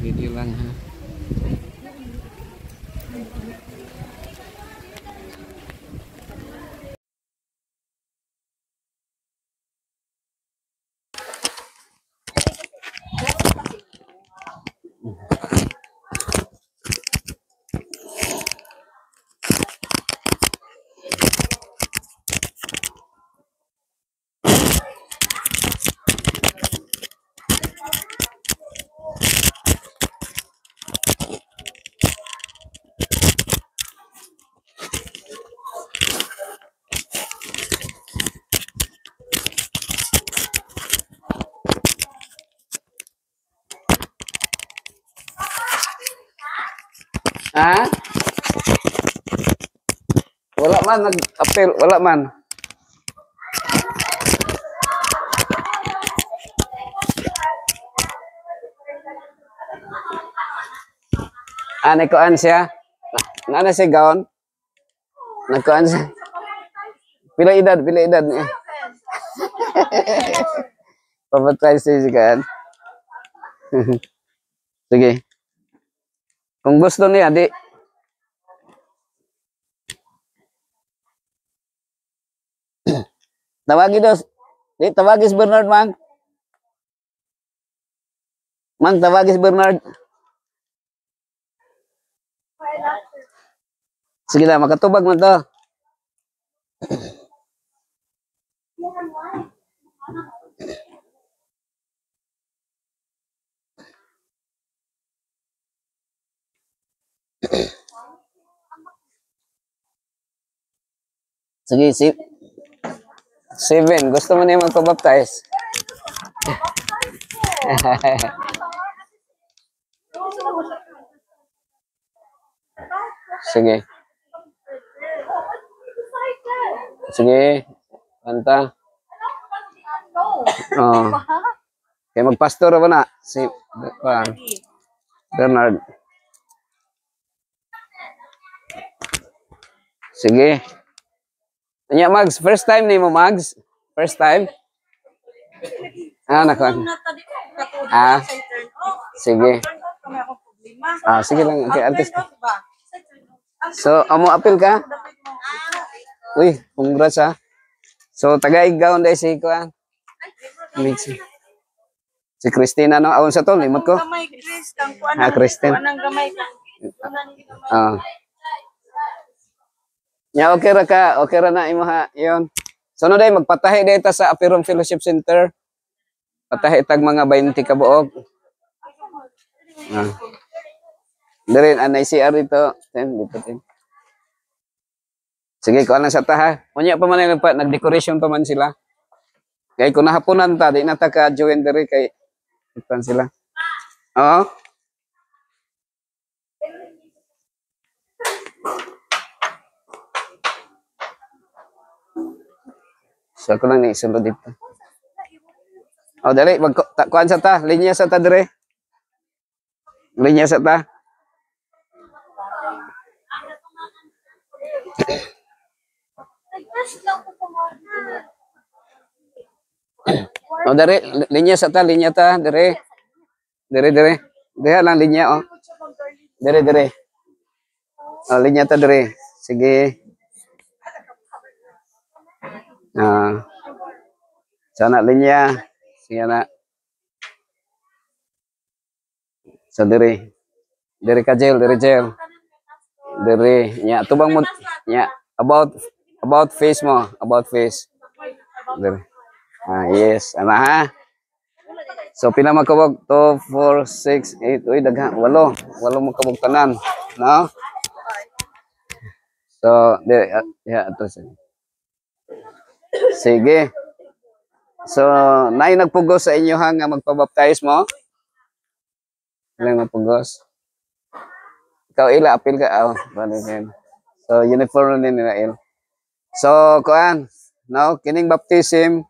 Video lang ha. Ha? Wala man nag-appeal, wala man. Nagkuan siya. Nana siya gaon. Nagkuan siya. Pila edad niya. Pabatay siya kan. Sige. Kung gusto niya, di. Tawagi daw. Di, tawagi si Bernard, Mang. Mang, tawagi si Bernard. Sige na, makatubag mo to. Sige, 7. Gusto mo niya magpabaptize? Sige. Sige. Kanta. Oh. Kaya magpastor ba na? Si Bernard. Sige. Anya, Mags, first time ni mo, Mags? First time? Nakuha. Sige. Sige lang. Okay, artist. So, amo apil ka? Uy, congrats ha. So, taga-Iggaw dahil si Kuan. Si Christina, no? Awon sa to, limot ko. Christine. Okay ra ka. Okay ra na imo ha. Yun. So, no, dahil magpatahi dito sa Apiron Fellowship Center. Patahi tag mga 20 ka buok. Dirin, anay CR ito. Sige, kuha lang sa taha. Unya pa man nag-decoration pa man sila. Kaya kung nahapunan ta, di na ta ka-join diri kay ipan sila. Oo. So, ako lang isulod dito. Dali, kuhaan sa ta. Linya sa ta diri. Linya sa ta. Dari, linya sa ta, linya ta, dari. Dari. Diha lang linya, oh. Dari. Linya ta, dari. Sige. Sana linya. Sige na. So, dari. Dari ka jail, dari jail. Dari, nya, tubang mo, nya, about face mo, about face. Dari. Yes, ana ha. So pila makabog 2 4 6 8 uy daghan 8 mo kabog tanan, no? So ato sige. So nay nagpugos sa inyo ha nga magpabaptize mo? Ilang nagpugos? Ikaw ila apil ka so uniform ni nila. So kuan, no, kining baptism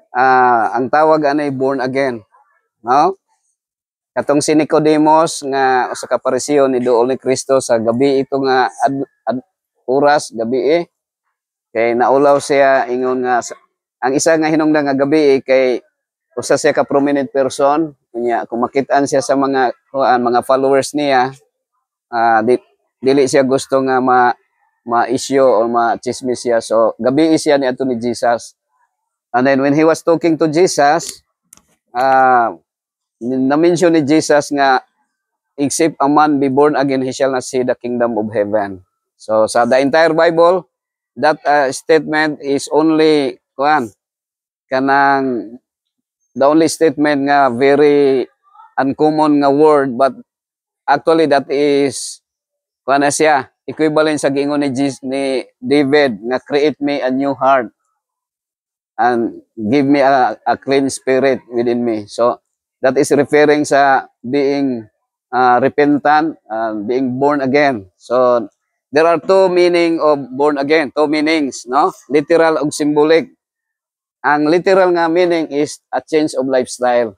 ang tawag anay born again, no? Katong si Nicodemus nga usa ka Pariseo ni duol ni Kristo sa gabi ito nga oras gabi kay naulaw siya ingon nga ang isa nga hinungdan nga gabi kay usa siya ka prominent person unya kung makitaan siya sa mga mga followers niya dili siya gusto nga ma-issue or ma-chismis siya. So gabi siya ni ato ni Jesus. And then when he was talking to Jesus, na-mention ni Jesus nga except a man be born again, he shall not see the kingdom of heaven. So sa the entire Bible, that statement is only kanang the only statement nga very uncommon nga word, but actually that is na siya equivalent sa giingon ni David nga create me a new heart and give me a clean spirit within me. So that is referring sa being repentant, being born again. So there are two meaning of born again, two meanings, no? Literal ug symbolic. Ang literal nga meaning is a change of lifestyle.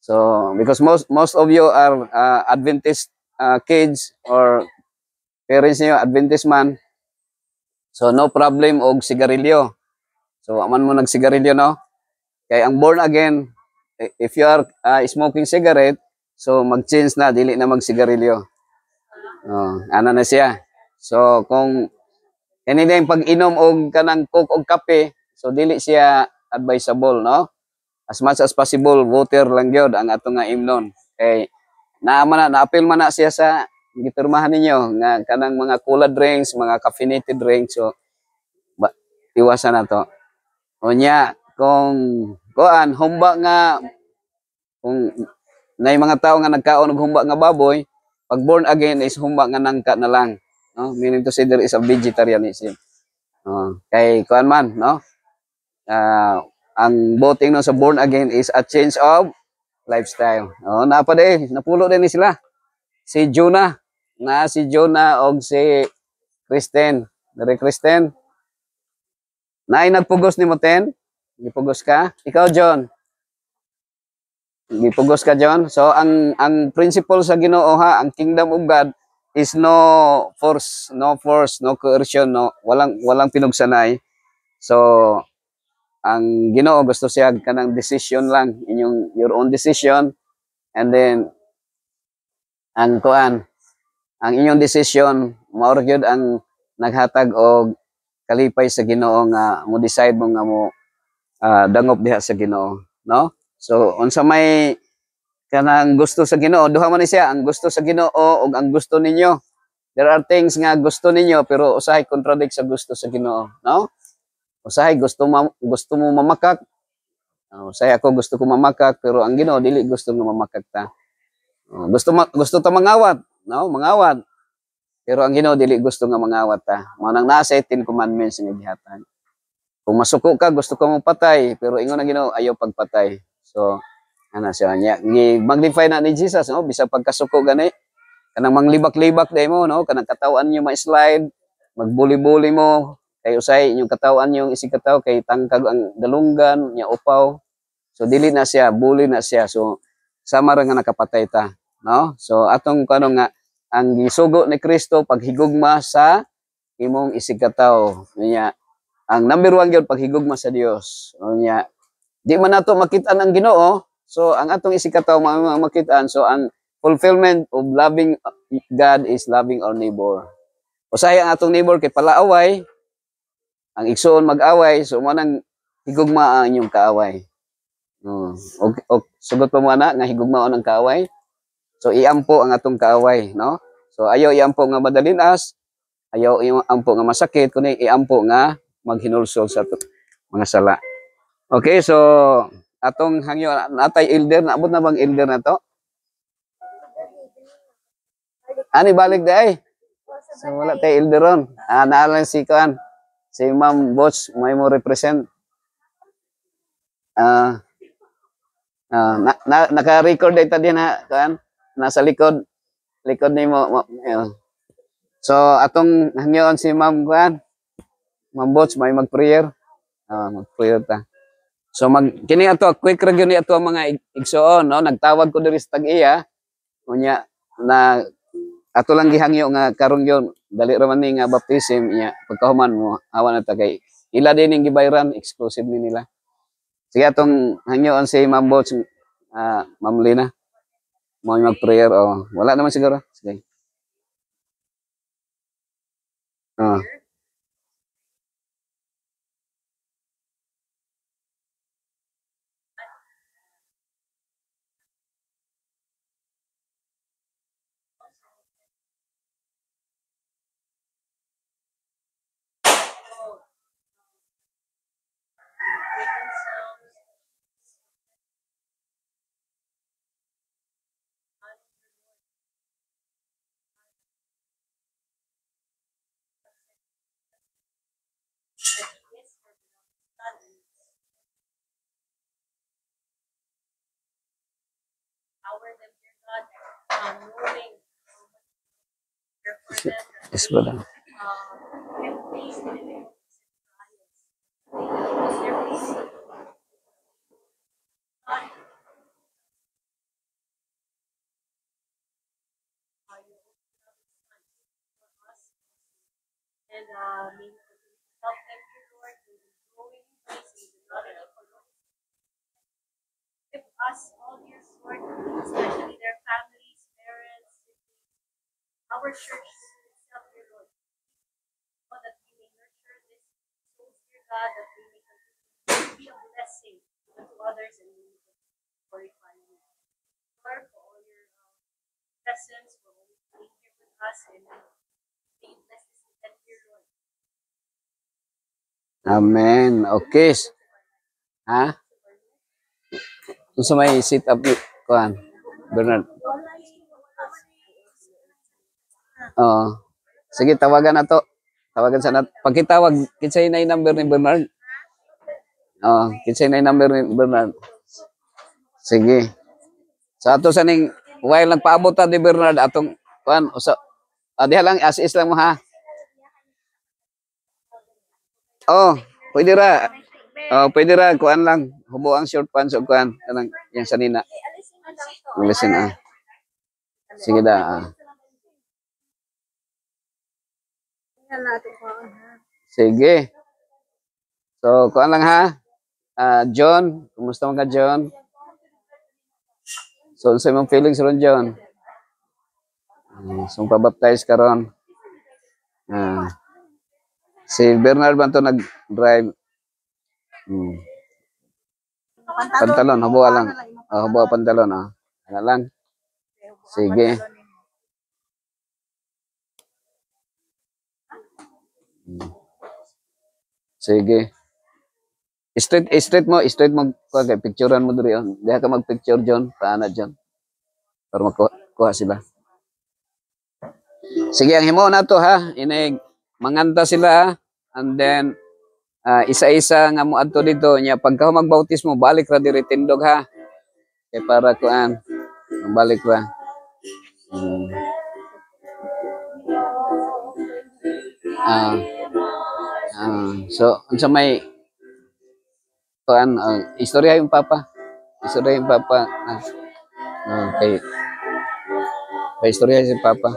So because most of you are Adventist kids or parents niyo Adventist man, so no problem og sigarilyo. So aman mo nagsigarilyo, no? Kay ang born again, if you are smoking cigarette, so mag-change na, dili na magsigarilyo. Ano na siya. So kung kanina yung pag-inom og kanang coke og kape, so dili siya advisable, no? As much as possible, water lang gyud ang ato nga imnon. Kay na-appeal man na siya sa gipirmahan ninyo nga kanang mga cola drinks, mga caffeinated drinks, so iwasan na to. Unya kung humba nga kung nay mga tao nga nagkaon og humba nga baboy, pag born again is humba nga nangka na lang, no? Meaning to say there is a vegetarianism. Kay kuan man, no? Ang boting no sa born again is a change of lifestyle. Napa din, napulo din ni sila. Si Jonah og si Kristen. Dari Kristen. Naay nagpugos ni Moten? Gipugos ka? Ikaw, John? Gipugos ka, John? So ang principle sa Ginoo ang kingdom of God is no force, no coercion, no walang pinugsanay. So ang Ginoo gusto siya kanang decision lang, your own decision, and then ang inyong decision mao gyud ang naghatag og kalipay sa Ginoo nga mo decide mo nga mo dangop diha sa Ginoo, no? So unsa may kanang gusto sa Ginoo, duha man ni siya, ang gusto sa Ginoo ug ang gusto ninyo. There are things nga gusto ninyo pero usahay contradict sa gusto sa Ginoo, no? Usahay gusto mo mamakak. Usahay ako gusto ko mamakak pero ang Ginoo dili gusto nga mamakak ta. Gusto ta mangawat, no? Mangawat. Pero ang Ginoo dili gusto nga mangawat ta. Mao nang naa sa 10 commandments nga gihatag. Kung masuko ka, gusto ka mong patay, pero ingon ang Ginoo ayaw pagpatay. So ana siya nya magnify na ni Jesus, no? Bisa pagkasuko gani kanang manglibak-libak day mo, no? Kanang katawan niyo ma-slide, magbuli-buli mo, kay usay inyong katawan yung isig kataw kay tangkag ang dalunggan nya upaw. So dili na siya, bully na siya. So sama ra nga nakapatay ta, no? So atong kano nga ang gisugo ni Kristo paghigugma sa imong isig kataw. Nya ang number 1 gyud paghigugma sa Dios. Nya di man nato makit-an ang Ginoo, so ang atong isig kataw makit-an. So ang fulfillment of loving God is loving our neighbor. Usahay ang atong neighbor kay palaaway, ang igsoon mag-away, so mo nang higugma ang inyong kaaway. Sugot pa mo na nga higugmaon ang kaaway. So iampo ang atong kaaway, no? So ayaw iampo nga madalinas, ayaw iampo nga masakit, kundi iampo nga maghinulsol sa mga sala. Okay, so atong hangyo natay elder, naabot na bang elder na to? Ani balik day. So wala tay elder ron. Naalang si Kuan. Si Ma'am Boss, may mo represent. Naka-record dito din ha, Kuan. Nasa likod ni mo. So atong hangyoon si Ma'am Kuan. Ma'am Boss, may mag-prayer. Mag-prayer ta. So kini ato quick review ni ato mga igsoon, no? Nagtawag ko diri sa tag-iya. Unya na ato lang gihangyo nga karon yon dali ra man ni nga baptism nya pagkahuman mo awan na ta kay ila din yung gibayran, exclusive ni nila. Sige, atong hangyoon si Ma'am Bots, Ma'am Lina. Mo mag-prayer, o. Wala naman siguro. Sige. Oh. Yes, brother. Amen. Okay. Ha? Kung sa may sit up, kuhan, Bernard. Oo. Sige, tawagan na to. Tawagan sa pagkitawag, kinsay na yung number ni Bernard. Oo, kinsay na yung number ni Bernard. Sige. So ato sa ning while nagpaabot ta ni Bernard atong kuan usa diha lang as-is lang mo ha. Oh, pwede ra. Oh, pwede ra kuan lang. Hubo ang short pants o kuan kanang yang sanina. Listen ah. Sige da. Sige. So kuan lang ha. John, kumusta man ka John? So sa imong feelings ron John? So pabaptize karon. Si Bernard man to nag-drive. Pantalon, hubo lang. Hubo pantalon ah. Ano lang. Sige. Sige. Straight mo kay picturean mo diri on. Diha ka mag-picture John, paana John. Para makuha sila. Sige, ang himo na to ha. Inig manganta sila ha? And then isa-isa nga mo adto dito nya pagka magbautismo balik ra diri tindog ha. Kay para kuan balik ra. So unsa may kuan istorya yung papa. Istorya yung papa. Okay. May istorya si papa.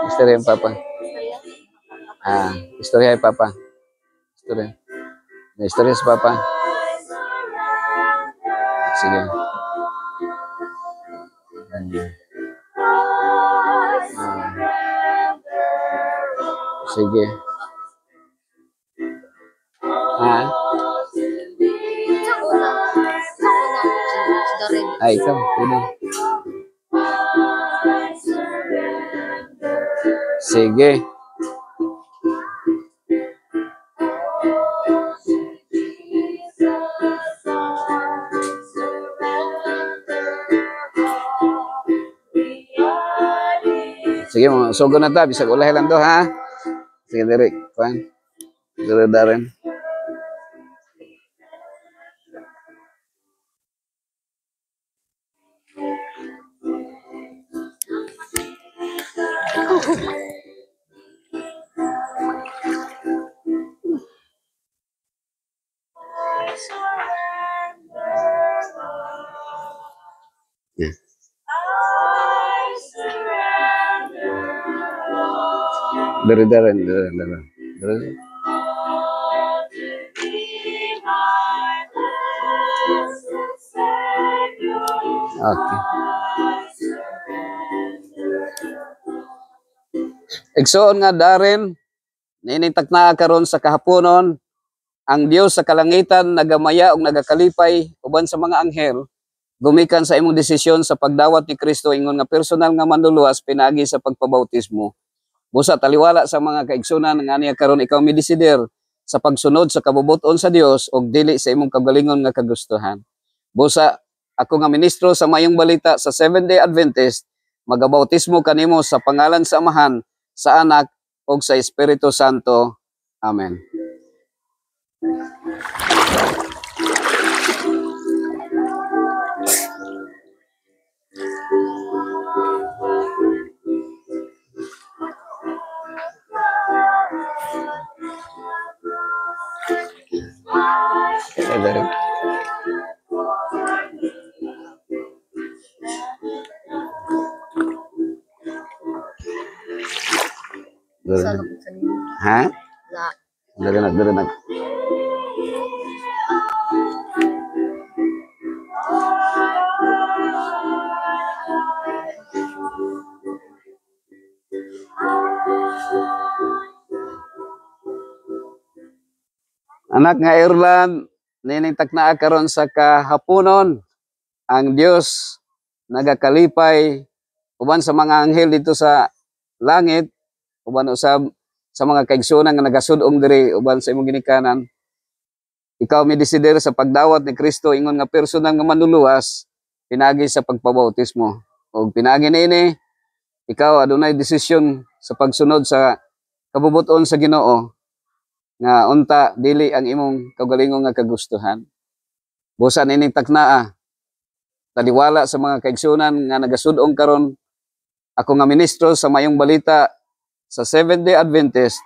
Istorya yung papa. Istorya yung papa. Istorya. May istorya si papa. Sige. Sige. Ay, ikaw. Pwede. Sige. Sige, sugo na ta. Bisag ulay lang to, ha? Sige, Derek. Kuan. Dire Darren. Yeah. Dari. Dari. Okay. Igsoon nga darin, ninintak na karon sa kahaponon, ang Dios sa kalangitan nagamaya og nagakalipay uban sa mga anghel, gumikan sa imong desisyon sa pagdawat ni Kristo ingon nga personal nga manluluwas pinagi sa pagpabautismo. Busa taliwala sa mga kaigsunan nga niya karon ikaw midesider sa pagsunod sa kabubuton sa Dios ug dili sa imong kagalingon nga kagustuhan. Busa ako nga ministro sa mayong balita sa Seventh-day Adventist, magabautismo kanimo sa pangalan sa Amahan, sa Anak ug sa Espiritu Santo. Amen. Dari. Ha? Dari. Anak nga Ireland, ninintak na karon sa kahaponon, ang Dios nagakalipay uban sa mga anghel dito sa langit, uban usab sa mga kaigsunan nga nagasud-ong diri uban sa imong ginikanan. Ikaw midesider sa pagdawat ni Kristo ingon nga personal nga manluluwas pinagi sa pagpabautismo. Ug pinagi niini, ikaw adunay desisyon sa pagsunod sa kabubuton sa Ginoo nga unta dili ang imong kaugalingon nga kagustuhan. Busa nining taknaa, taliwala sa mga kaigsunan nga nagasud-ong karon, ako nga ministro sa mayong balita sa Seventh-day Adventist,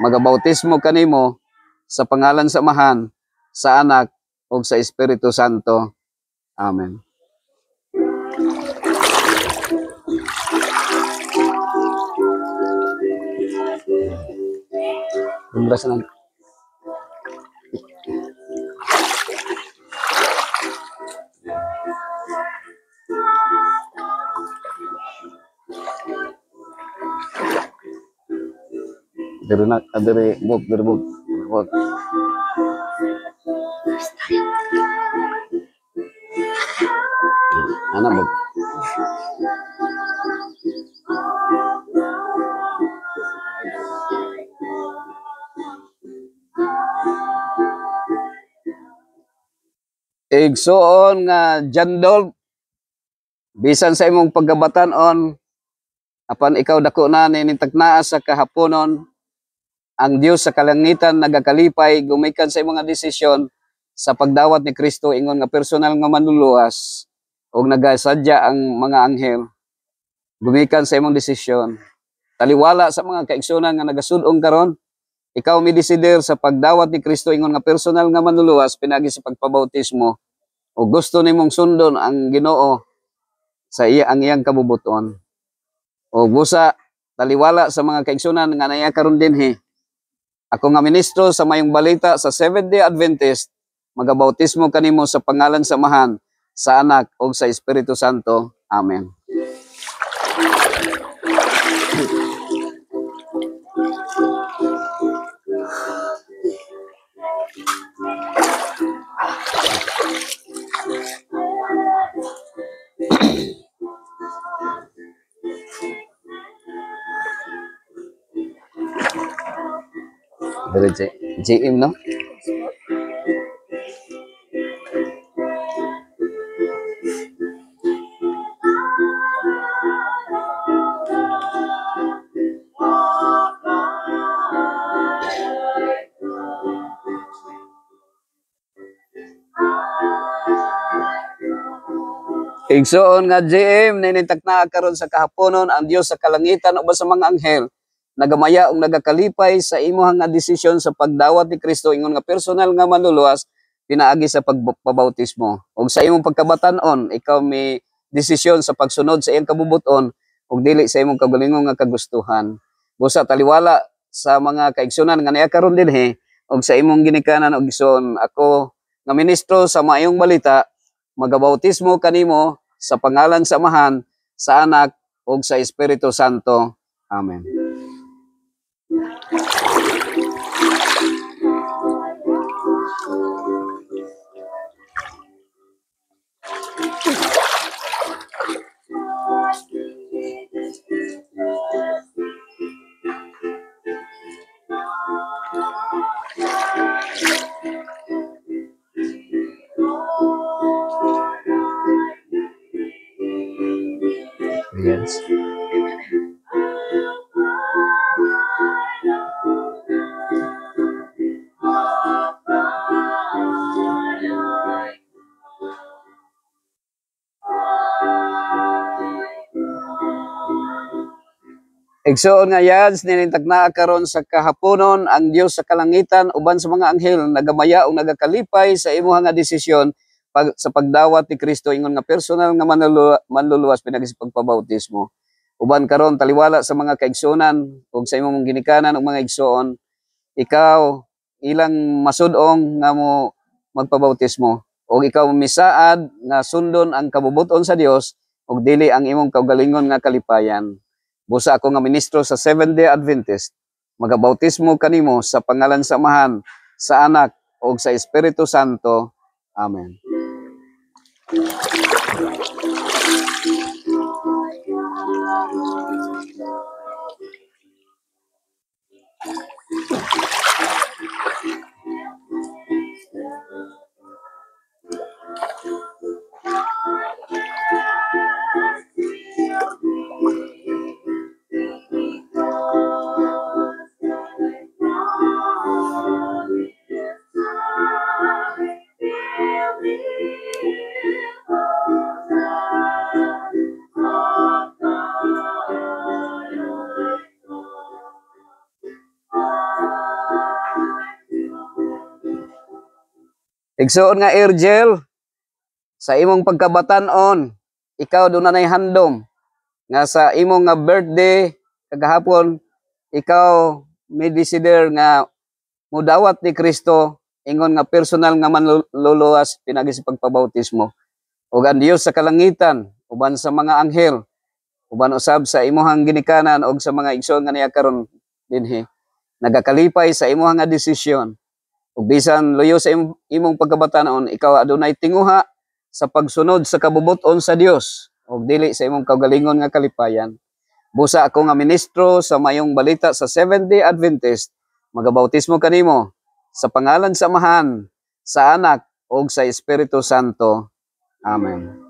magabautismo kanimo sa pangalan sa Amahan, sa Anak ug sa Espiritu Santo. Amen. Pembahasan dari buk. Anak buk. Igsoon nga jandol, bisan sa imong pagkabatan-on, apan ikaw dako na ninintaknaa sa kahaponon, ang Dios sa kalangitan nagakalipay gumikan sa imong nga desisyon sa pagdawat ni Kristo ingon nga personal nga manluluwas ug nagasadya ang mga anghel gumikan sa imong desisyon. Taliwala sa mga kaigsunan nga nagasud-ong karon, ikaw midesider sa pagdawat ni Kristo ingon nga personal nga manluluwas pinagi sa pagpabautismo o gusto nimong sundon ang Ginoo sa ang iyang kabubuton. O busa taliwala sa mga kaigsunan nga naya karon dinhi, ako nga ministro sa mayong balita sa Seventh-day Adventist, magabautismo kanimo sa pangalan sa Amahan, sa Anak ug sa Espiritu Santo. Amen. Dari JM, no? Igsoon nga JM, ninintakna karon sa kahaponon, ang Dios sa kalangitan uban sa mga anghel nagamaya ug nagakalipay sa imong nga desisyon sa pagdawat ni Kristo ingon nga personal nga manluluwas pinaagi sa pagpabautismo. Ug sa imong pagkabatan-on, ikaw may desisyon sa pagsunod sa iyang kabubuton ug dili sa imong kaugalingon nga kagustuhan. Busa taliwala sa mga kaigsunan nga niya karon dinhi og sa imong ginikanan og igsoon, ako nga ministro sa maayong balita, magabautismo kanimo sa pangalan sa Amahan, sa Anak ug sa Espiritu Santo. Amen. Yes. Igsoon nga yads ninintag naa karon sa kahaponon ang Dios sa kalangitan uban sa mga anghel nagamaya o nagakalipay sa imuha nga desisyon sa pagdawat ni Kristo ingon nga personal nga manluluwas pinagi sa pagpabautismo. Uban karon taliwala sa mga kaigsunan ug sa imong ginikanan og mga igsoon, ikaw ilang masud-ong nga mo magpabautismo ug ikaw misaad nga sundon ang kabubuton sa Dios ug dili ang imong kaugalingon nga kalipayan. Busa ako nga ministro sa Seventh-day Adventist, magabautismo kanimo sa pangalan sa Amahan, sa Anak ug sa Espiritu Santo. Amen. Igsoon nga Ergel, sa imong pagkabatan-on, ikaw doon na handom nga sa imong nga birthday kagahapon, ikaw may desider nga mudawat ni Kristo ingon nga personal nga manluluwas pinagi sa pagpabautismo. Ug ang Dios sa kalangitan uban sa mga anghel uban usab sa imong ginikanan og sa mga igsoon nga niya karon dinhi nagakalipay sa imong nga desisyon. Ug bisan luyo sa imong pagkabatanon, ikaw adunay tinguha sa pagsunod sa kabubuton sa Dios ug dili sa imong kaugalingon nga kalipayan. Busa ako nga ministro sa mayong balita sa Seventh-day Adventist, magabautismo kanimo sa pangalan sa Amahan, sa Anak ug sa Espiritu Santo. Amen.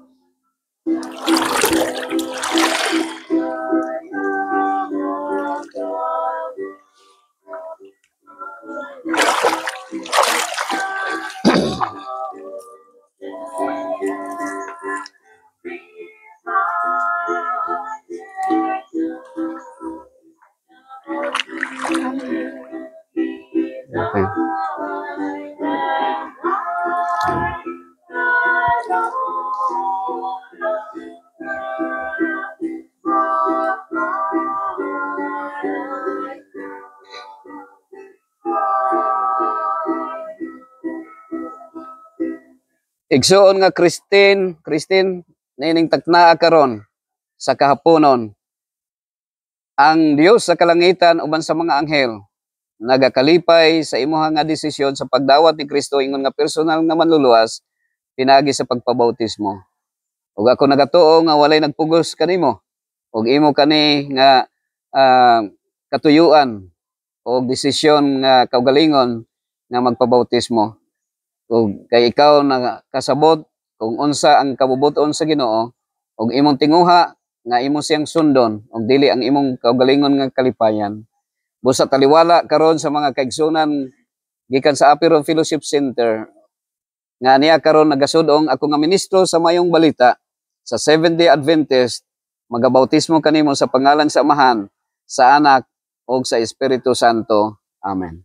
Okay. Igsoon nga Christine, nining taknaa karon sa kahaponon. Ang Dios sa kalangitan uban sa mga anghel nagakalipay sa imuha nga desisyon sa pagdawat ni Kristo ingon nga personal nga manluluwas pinagi sa pagpabautismo. Ug ako nagatuo nga walay nagpugos kanimo ug imo kani nga katuyuan og desisyon nga kaugalingon nga magpabautismo. Ug kay ikaw nakasabot kung unsa ang kabubuton sa Ginoo ug imong tinguha nga imo siyang sundon ug dili ang imong kaugalingon nga kalipayan. Busa taliwala karon sa mga kaigsunan gikan sa Apero Fellowship Center nga niya karon nagasud-ong ako nga ministro sa mayong balita sa Seventh-day Adventist, magabautismo kanimo sa pangalan sa Amahan, sa Anak ug sa Espiritu Santo. Amen.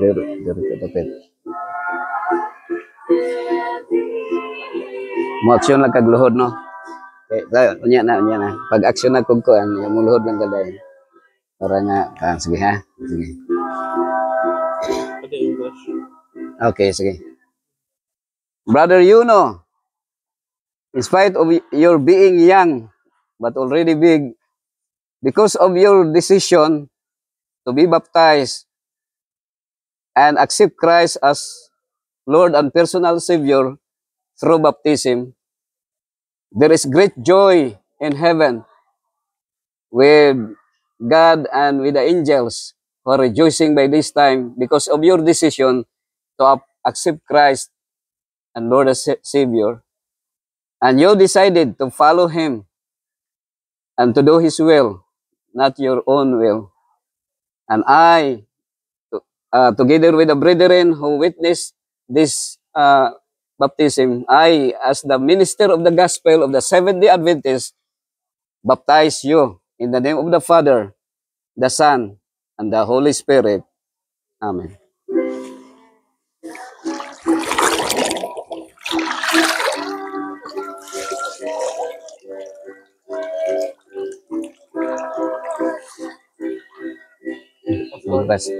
Diri dapit. Mo aksyon lang kag luhod no. Kay unya na. Pag aksyon na kog kuan, yung luhod lang gaday. Para nga sige ha. Sige. Okay, sige. Brother Yuno, in spite of your being young but already big, because of your decision to be baptized and accept Christ as Lord and personal Savior through baptism, there is great joy in heaven with God and with the angels who are rejoicing by this time because of your decision to accept Christ and Lord and Savior. And you decided to follow Him and to do His will, not your own will. And I, together with the brethren who witnessed this baptism, I, as the minister of the gospel of the Seventh-day Adventists, baptize you in the name of the Father, the Son, and the Holy Spirit. Amen. Bukas.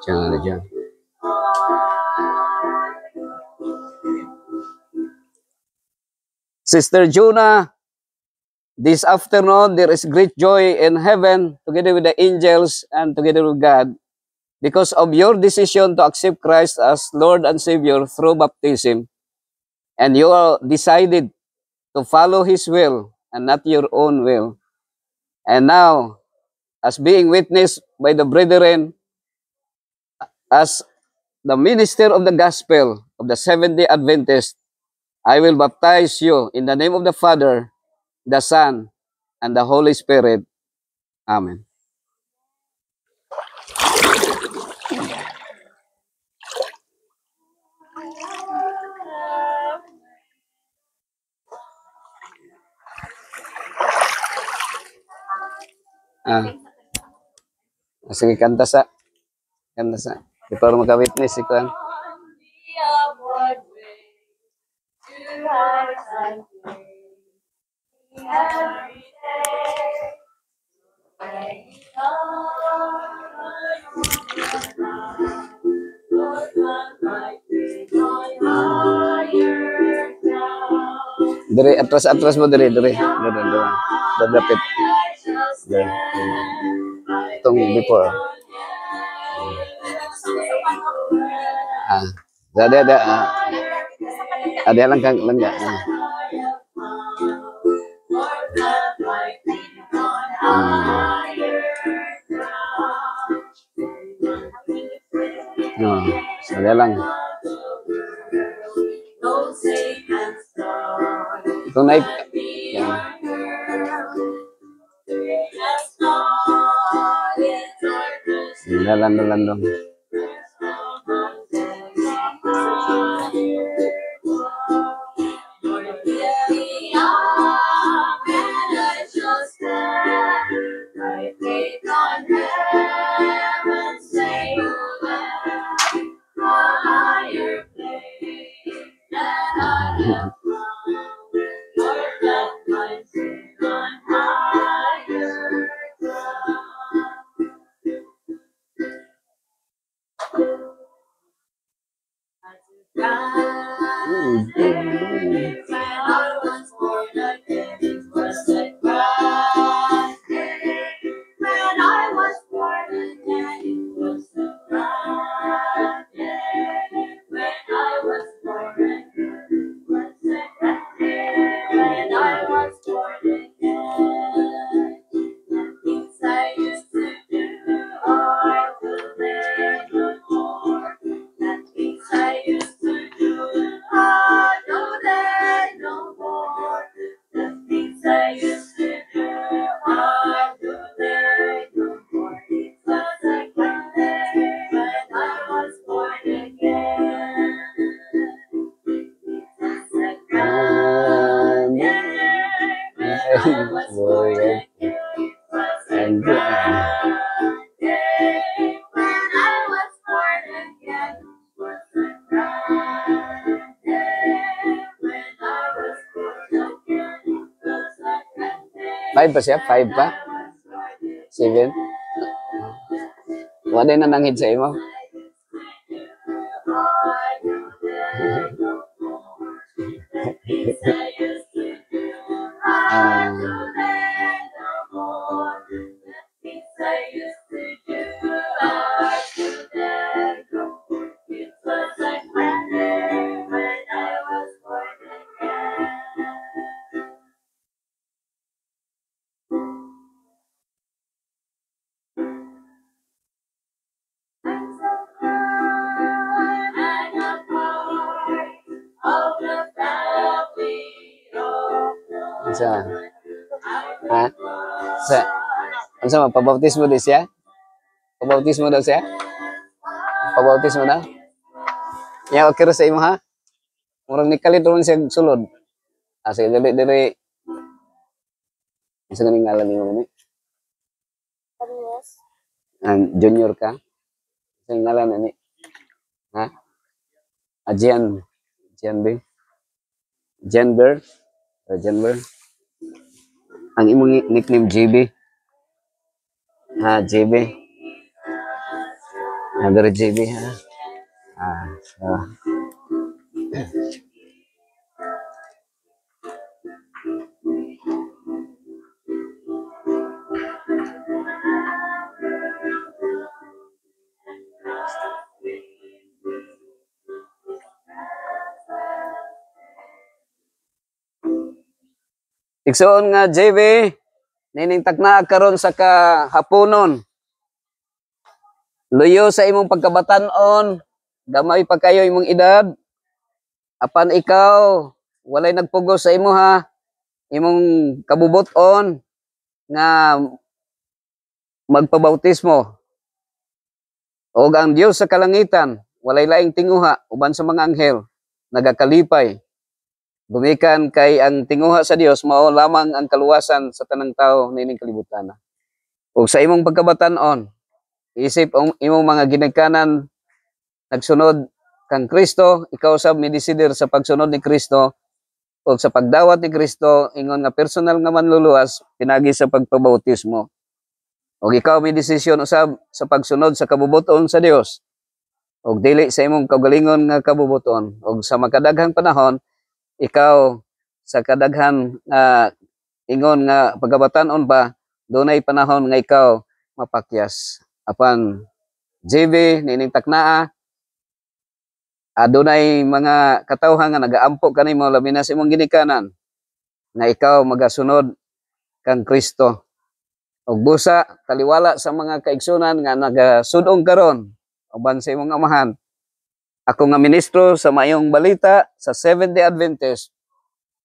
Jangan ada jam. Sister Jonah, this afternoon there is great joy in heaven together with the angels and together with God because of your decision to accept Christ as Lord and Savior through baptism, and you decided to follow His will and not your own will. And now, as being witnessed by the brethren, as the minister of the gospel of the Seventh-day Adventist, I will baptize you in the name of the Father, the Son, and the Holy Spirit. Amen. Sige, kanta sa. Ito magka-witness ikaw. Dari atras mo dari. Dadapit. Itong before. Ada lang kang langga. Ada lang. Itong naik. Dalam. Five pa siya? Five pa? Seven? Wala na nanghid sa imo? Sa ha? Sa pabautismo din siya? Pabautismo daw siya? Pabautismo daw? Ya, okay ra sa imo ha? Murang nikalit ron siya sulod. Sige, dali. Isa nga ngalan niyo ni? Junior ka? Isa ngalan ni? Ha? Jian B. Janber. Janber. Ang imong nickname JB. JB. Dari JB ha. So. Igsoon nga JB, nining takna karon sa kahaponon. Luyo sa imong pagkabatan-on, gamay pa kayo imong edad. Apan ikaw, walay nagpugos sa imo ha, imong kabubuton nga magpabautismo. O ang Dios sa kalangitan, walay laing tinguha, uban sa mga anghel, nagakalipay. Gumikan kay ang tinguha sa Dios mao lamang ang kaluwasan sa tanang tao nining kalibutan. Ug sa imong pagkabatan-on, isip ang imong mga ginikanan nagsunod kang Kristo, ikaw sab midesider sa pagsunod ni Kristo ug sa pagdawat ni Kristo ingon nga personal nga manluluwas pinagi sa pagpabautismo. Ug ikaw midesisyon usab sa pagsunod sa kabubuton sa Dios ug dili sa imong kaugalingon nga kabubuton ug sa makadaghang panahon ikaw sa kadaghan ingon nga pagabatan-on ba dunay panahon nga ikaw mapakyas. Apan JB nining taknaa adunay mga katawhan nga nagaampo kanimo labi na sa imong ginikanan nga ikaw magasunod kang Kristo. Ug busa taliwala sa mga kaigsunan nga nagasud-ong karon uban sa imong amahan. Ako nga ministro sa Mayong Balita sa Seventh-day Adventist,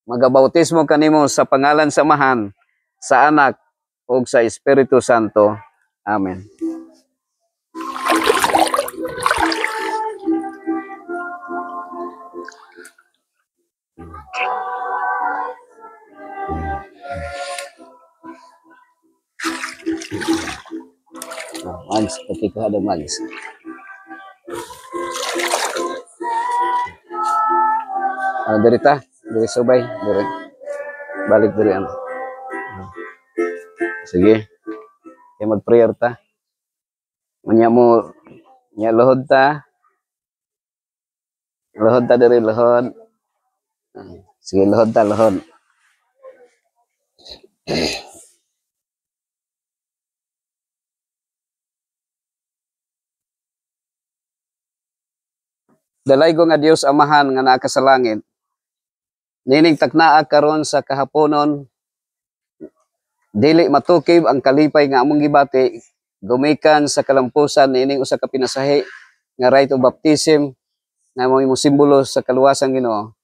magabautismo kanimo sa pangalan sa Amahan, sa Anak, ug sa Espiritu Santo. Amen. Mags, pati ko ada mags. Dari subay, dari balik dari ano. Sige. Kaya mag-prayer ta. Manya mo, nya lohod ta. Lohod ta dari lohod. Sige, lohod ta, lohod. Dalay ko nga Dios Amahan nga naa ka sa langit. Nining taknaa karon sa kahaponon, dili matukib ang kalipay nga among gibati gumikan sa kalampusan nining usa ka pinasahi nga rite of baptism nga mo simbolo sa kaluwasan Ginoo.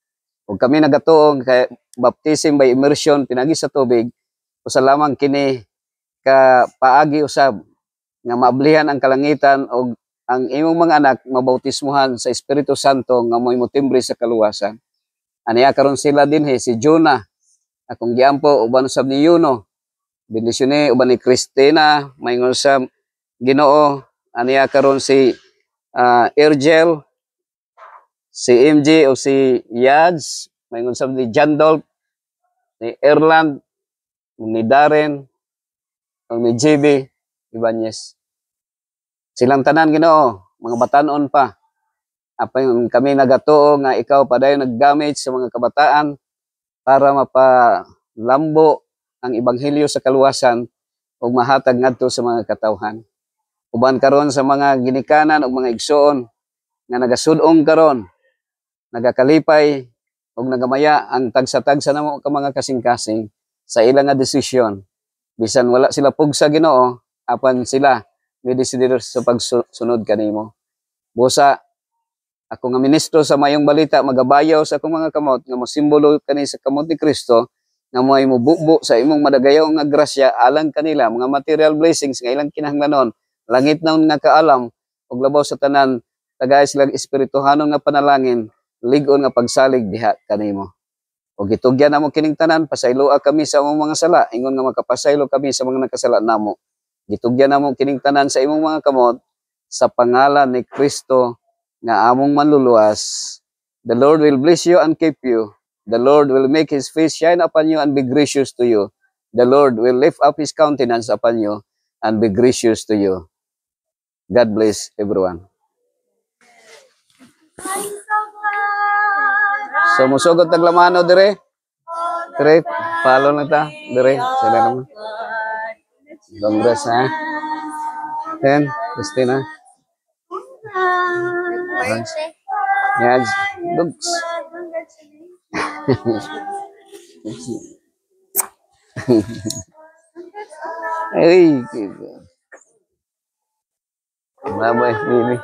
Ug kami nagatuong kay baptism by immersion pinagi sa tubig usa lamang kini ka paagi usab nga maablihan ang kalangitan ug ang imong mga anak mabautismuhan sa Espiritu Santo nga mo'y motimbre sa kaluwasan. Aniya karon sila dinhi si Jonah akong giampo uban usab ni Yuno Bendisyon ni uban ni Christina, mayngon sa Ginoo, aniya karon si Ergel, si MJ o si Yads, mayngon sa ni Jandol, ni Erland, ni Darren, o ni JB Ibanez. Silang tanan Ginoo, mga batanon pa. Apay kami nagatuo nga ikaw padayon nagdamage sa mga kabataan para mapalambo ang ebanghelyo sa kaluwasan ug mahatag ngadto sa mga katawhan. Uban karon sa mga ginikanan ug mga igsoon nga nagasud-ong karon, nagakalipay ug nagamaya ang tagsa-tagsa namo ka mga kasing-kasing sa ilang nga desisyon. Bisan wala sila pugsa Ginoo, apan sila midesidir sa pagsunod kanimo. Busa ako nga ministro sa mayong balita magabayaw sa akong mga kamot nga mosimbolo kani sa kamot ni Kristo nga moay mububo sa imong madagayaw nga grasya alang kanila mga material blessings nga ilang kinahanglanon, langit naon nga kaalam ug labaw sa tanan tagay sila espirituhanon nga panalangin, lig-on nga pagsalig diha kanimo. Ug gitugyan namo kining tanan, pasayloa kami sa among mga sala, ingon nga makapasaylo kami sa mga nakasala namo. Gitugyan namo kining tanan sa imong mga kamot sa pangalan ni Kristo nga among manluluwas. The Lord will bless you and keep you. The Lord will make His face shine upon you and be gracious to you. The Lord will lift up His countenance upon you and be gracious to you. God bless everyone. So musugot taglamano dire. Dire, follow na ta. Dire, sila naman. Congress ha. Then, Christina. Yan, dugs. Ay, bye-bye, baby.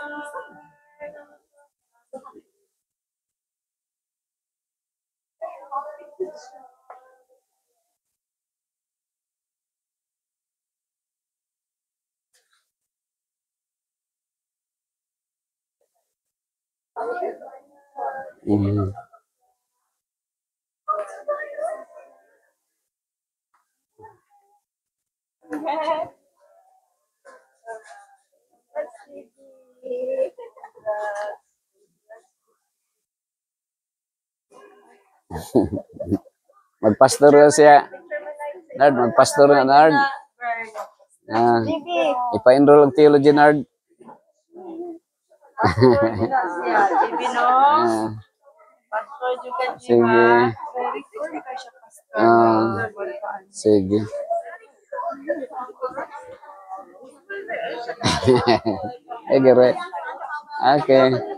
Magpastor na siya. Nard, magpastor na Nard. Ipa-enroll ang theology Nard. Sige. Sige. Sige, right. Okay.